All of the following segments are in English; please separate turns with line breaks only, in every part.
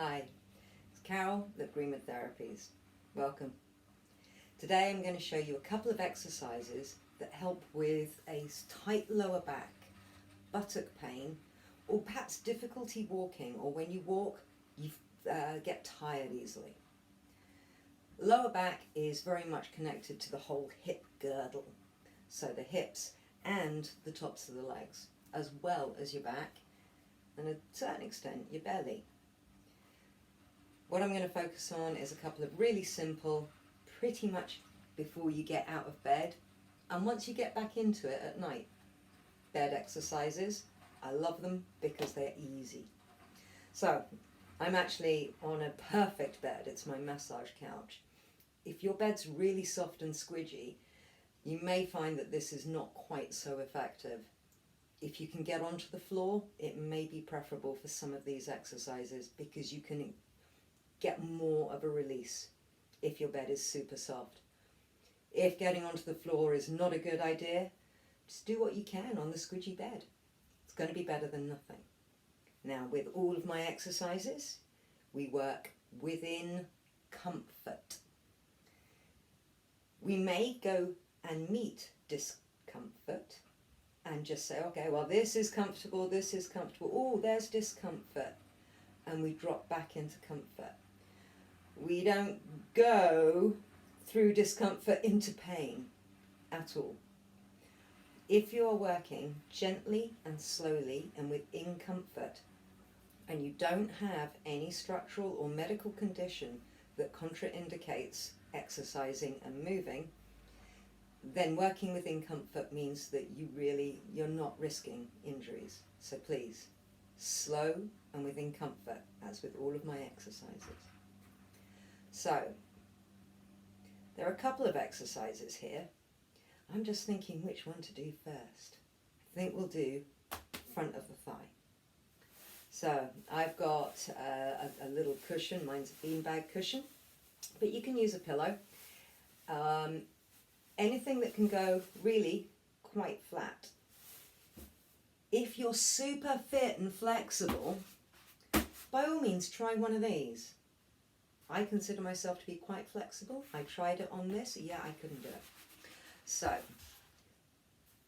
Hi, it's Carol at Greenwood Therapies. Welcome. Today I'm going to show you a couple of exercises that help with a tight lower back, buttock pain, or perhaps difficulty walking, or when you walk you get tired easily. Lower back is very much connected to the whole hip girdle, so the hips and the tops of the legs, as well as your back and to a certain extent your belly. What I'm going to focus on is a couple of really simple, pretty much before you get out of bed and once you get back into it at night, bed exercises. I love them because they're easy. So I'm actually on a perfect bed. It's my massage couch. If your bed's really soft and squidgy, you may find that this is not quite so effective. If you can get onto the floor, it may be preferable for some of these exercises because you can get more of a release if your bed is super soft. If getting onto the floor is not a good idea, just do what you can on the squidgy bed. It's going to be better than nothing. Now, with all of my exercises, we work within comfort. We may go and meet discomfort and just say, okay, well, this is comfortable, oh, there's discomfort, and we drop back into comfort. We don't go through discomfort into pain at all. If you're working gently and slowly and within comfort, and you don't have any structural or medical condition that contraindicates exercising and moving, then working within comfort means that you're not risking injuries. So please, slow and within comfort, as with all of my exercises. So, there are a couple of exercises here. I'm just thinking which one to do first. I think we'll do front of the thigh. So, I've got a little cushion. Mine's a beanbag cushion, but you can use a pillow. Anything that can go really quite flat. If you're super fit and flexible, by all means try one of these. I consider myself to be quite flexible. I tried it on this. Yeah, I couldn't do it. So,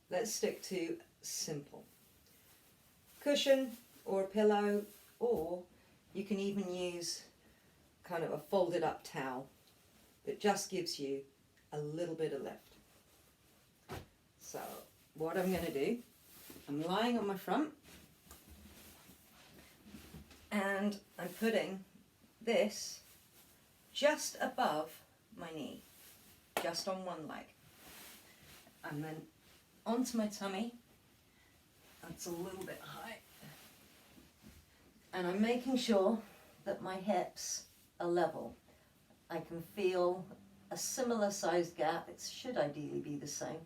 let's stick to simple. Cushion or a pillow, or you can even use kind of a folded up towel that just gives you a little bit of lift. So, what I'm going to do, I'm lying on my front and I'm putting this just above my knee, just on one leg, and then onto my tummy. That's a little bit high, and I'm making sure that my hips are level. I can feel a similar sized gap. It should ideally be the same,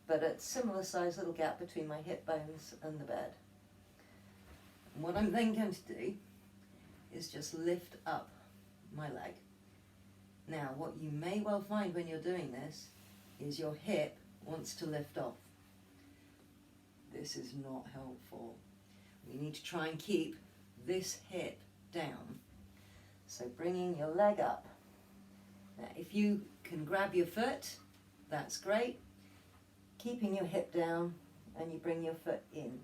but a similar sized little gap between my hip bones and the bed. And what I'm then going to do is just lift up my leg. Now, what you may well find when you're doing this is your hip wants to lift off. This is not helpful. We need to try and keep this hip down. So bringing your leg up. Now, if you can grab your foot, that's great. Keeping your hip down and you bring your foot in.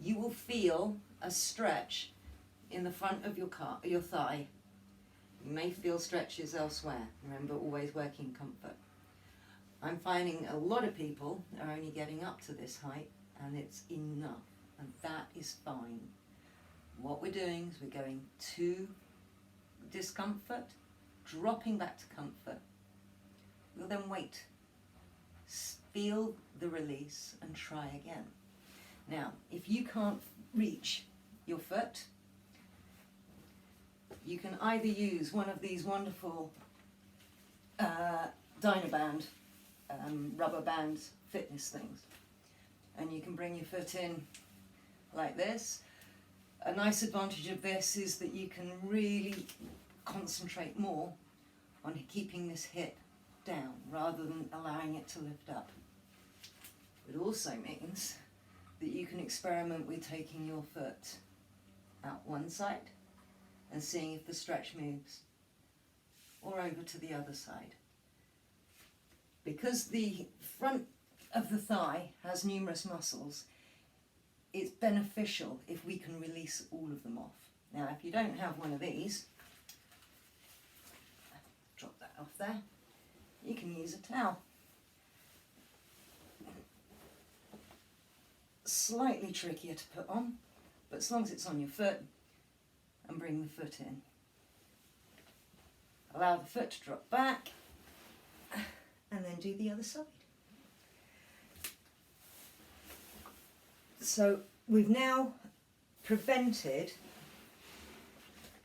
You will feel a stretch in the front of your thigh. You may feel stretches elsewhere. Remember, always work in comfort. I'm finding a lot of people are only getting up to this height and it's enough, and that is fine. What we're doing is we're going to discomfort, dropping back to comfort. We'll then wait, feel the release and try again. Now, if you can't reach your foot, you can either use one of these wonderful Dynaband rubber band fitness things, and you can bring your foot in like this. A nice advantage of this is that you can really concentrate more on keeping this hip down rather than allowing it to lift up. It also means that you can experiment with taking your foot out one side and seeing if the stretch moves, or over to the other side. Because the front of the thigh has numerous muscles, it's beneficial if we can release all of them off. Now, if you don't have one of these, drop that off there, you can use a towel. Slightly trickier to put on, but as long as it's on your foot, and bring the foot in. Allow the foot to drop back, and then do the other side. So we've now prevented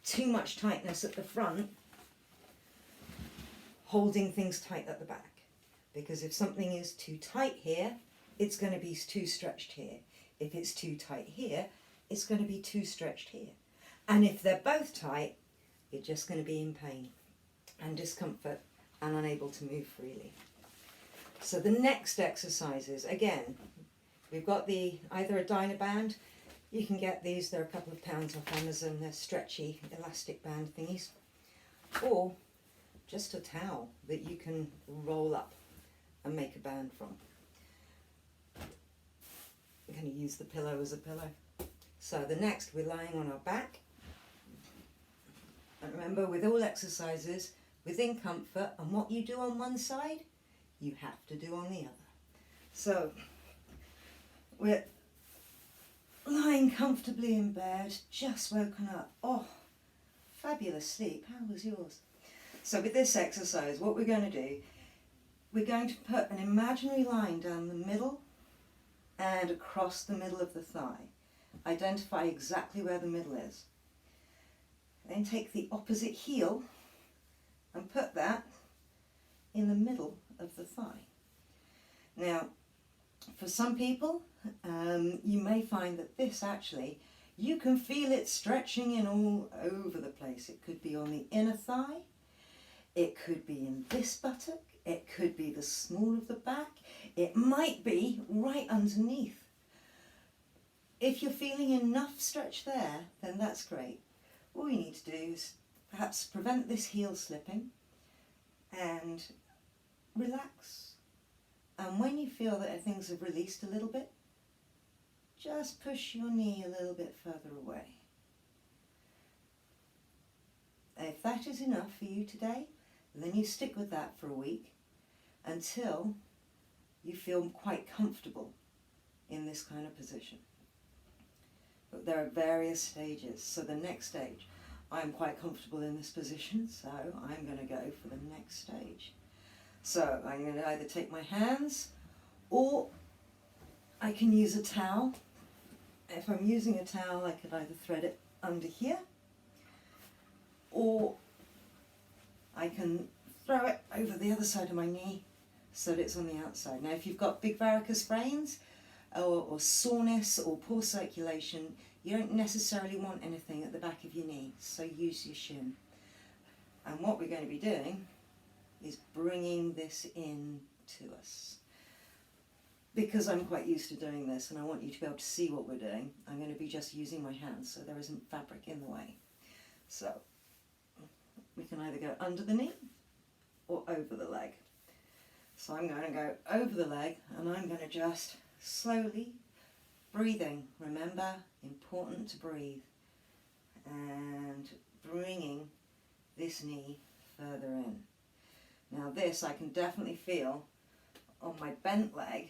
too much tightness at the front, holding things tight at the back. Because if something is too tight here, it's going to be too stretched here. If it's too tight here, it's going to be too stretched here. And if they're both tight, you're just going to be in pain and discomfort and unable to move freely. So the next exercises, again, we've got either a Dynaband. You can get these, they're a couple of pounds off Amazon. They're stretchy elastic band thingies. Or just a towel that you can roll up and make a band from. I'm going to use the pillow as a pillow. So the next, we're lying on our back. And remember, with all exercises, within comfort, and what you do on one side, you have to do on the other. So we're lying comfortably in bed, just woken up. Oh, fabulous sleep. How was yours? So with this exercise, what we're going to do, we're going to put an imaginary line down the middle and across the middle of the thigh. Identify exactly where the middle is. Then take the opposite heel and put that in the middle of the thigh. Now, for some people, you may find that this actually, you can feel it stretching in all over the place. It could be on the inner thigh, it could be in this buttock, it could be the small of the back, it might be right underneath. If you're feeling enough stretch there, then that's great. All you need to do is perhaps prevent this heel slipping and relax. And when you feel that things have released a little bit, just push your knee a little bit further away. If that is enough for you today, then you stick with that for a week until you feel quite comfortable in this kind of position. But there are various stages. So the next stage, I'm quite comfortable in this position, so I'm going to go for the next stage. So I'm going to either take my hands, or I can use a towel. If I'm using a towel, I could either thread it under here, or I can throw it over the other side of my knee so that it's on the outside. Now, if you've got big varicose veins, or soreness or poor circulation, you don't necessarily want anything at the back of your knee, so use your shin. And what we're going to be doing is bringing this in to us. Because I'm quite used to doing this and I want you to be able to see what we're doing, I'm going to be just using my hands so there isn't fabric in the way. So we can either go under the knee or over the leg. So I'm going to go over the leg and I'm going to just slowly, breathing, remember, important to breathe, and bringing this knee further in. Now this I can definitely feel on my bent leg,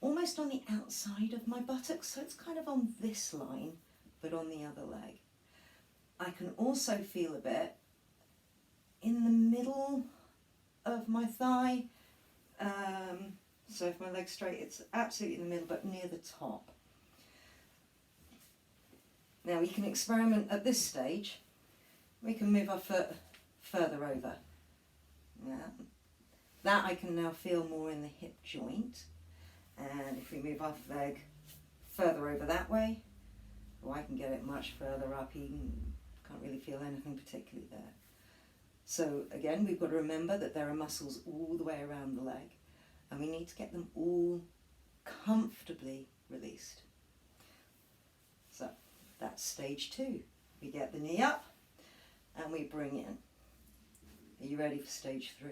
almost on the outside of my buttocks, so it's kind of on this line, but on the other leg. I can also feel a bit in the middle of my thigh. So if my leg's straight, it's absolutely in the middle, but near the top. Now we can experiment at this stage. We can move our foot further over. Yeah. That I can now feel more in the hip joint. And if we move our leg further over that way, oh, I can get it much further up. Even can't really feel anything particularly there. So again, we've got to remember that there are muscles all the way around the leg, and we need to get them all comfortably released. So that's stage 2. We get the knee up and we bring in. Are you ready for stage 3?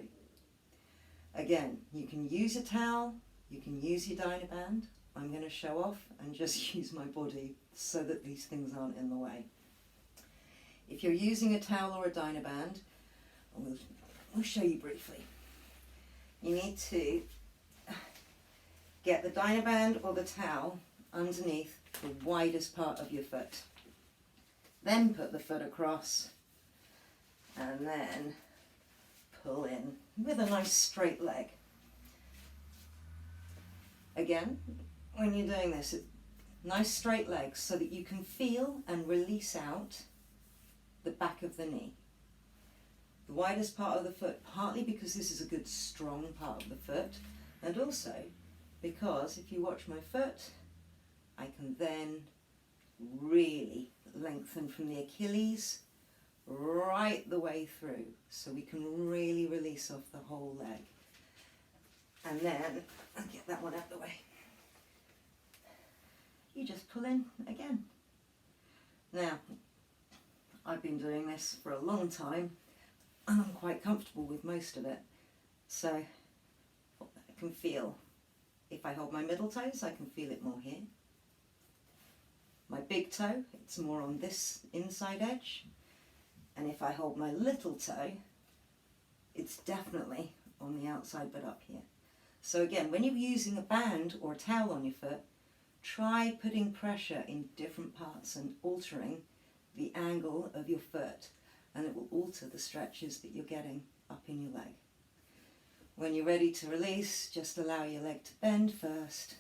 Again, you can use a towel, you can use your Dynaband. I'm going to show off and just use my body so that these things aren't in the way. If you're using a towel or a Dynaband, we'll show you briefly. You need to get the Dynaband or the towel underneath the widest part of your foot. Then put the foot across and then pull in with a nice straight leg. Again, when you're doing this, nice straight legs so that you can feel and release out the back of the knee. The widest part of the foot, partly because this is a good strong part of the foot, and also because if you watch my foot, I can then really lengthen from the Achilles right the way through, so we can really release off the whole leg. And then, I'll get that one out of the way. You just pull in again. Now, I've been doing this for a long time and I'm quite comfortable with most of it. So I can feel, if I hold my middle toes, I can feel it more here. My big toe, it's more on this inside edge. And if I hold my little toe, it's definitely on the outside but up here. So again, when you're using a band or a towel on your foot, try putting pressure in different parts and altering the angle of your foot, and it will alter the stretches that you're getting up in your leg. When you're ready to release, just allow your leg to bend first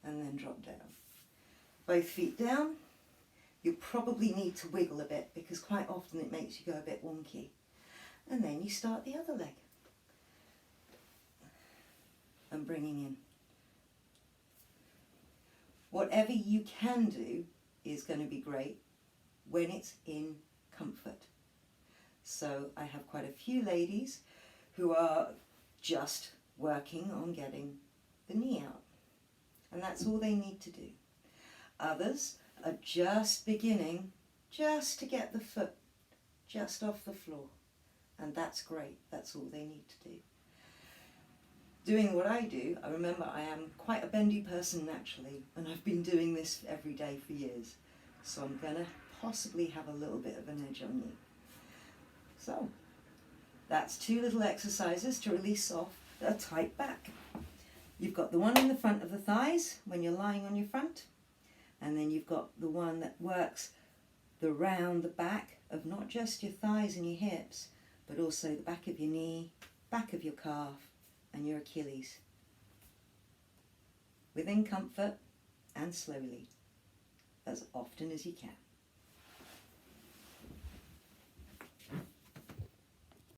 and then drop down. Both feet down. You probably need to wiggle a bit because quite often it makes you go a bit wonky. And then you start the other leg. And bringing in. Whatever you can do is going to be great when it's in comfort. So I have quite a few ladies who are just working on getting the knee out. And that's all they need to do. Others are just beginning just to get the foot just off the floor. And that's great. That's all they need to do. Doing what I do, I remember I am quite a bendy person naturally, and I've been doing this every day for years. So I'm going to possibly have a little bit of an edge on you. So, that's 2 little exercises to release off a tight back. You've got the one in the front of the thighs when you're lying on your front, and then you've got the one that works round the back of not just your thighs and your hips, but also the back of your knee, back of your calf, and your Achilles. Within comfort and slowly, as often as you can.